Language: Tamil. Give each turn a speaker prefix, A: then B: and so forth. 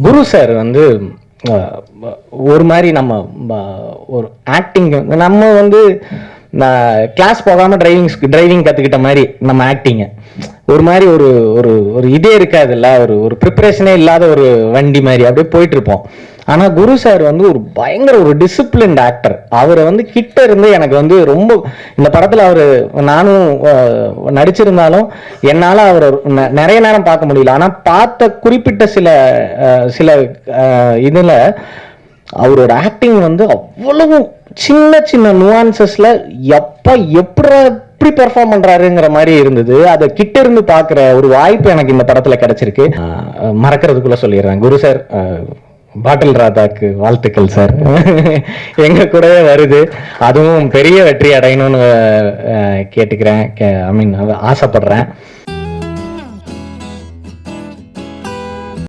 A: குரு சார் வந்து ஒரு மாதிரி நம்ம ஒரு ஆக்டிங் நம்ம வந்து கிளாஸ் போகாமல் டிரைவிங் கற்றுக்கிட்ட மாதிரி நம்ம ஆக்டிங்க ஒரு மாதிரி ஒரு ஒரு ஒரு இதே இருக்காதுல்ல, ஒரு ப்ரிப்பரேஷனே இல்லாத ஒரு வண்டி மாதிரி அப்படியே போயிட்டு இருப்போம். ஆனால் குரு சார் வந்து ஒரு பயங்கர ஒரு டிசிப்ளின்ட் ஆக்டர். அவரை வந்து கிட்ட இருந்து எனக்கு வந்து ரொம்ப இந்த படத்தில் அவர் நானும் நடிச்சிருந்தாலும் என்னால் அவரை நிறைய நேரம் பார்க்க முடியல. ஆனால் பார்த்த குறிப்பிட்ட சில இதில் அவரோட ஆக்டிங் வந்து அவ்வளவு சின்ன சின்ன நுவான்சஸ்ல எப்படி பெர்ஃபார்ம் பண்றாருங்கிற மாதிரி இருந்தது. அதை கிட்ட இருந்து பார்க்குற ஒரு வாய்ப்பு எனக்கு இந்த படத்துல கிடைச்சிருக்கு. மறக்கிறதுக்குள்ள சொல்லிடுறேன், குரு சார் பாட்டில் ராதாக்கு வாழ்த்துக்கள் சார். எங்க கூடவே வருது, அதுவும் பெரிய வெற்றி அடையணும்னு கேட்டுக்கிறேன், ஐ மீன் ஆசைப்படுறேன்.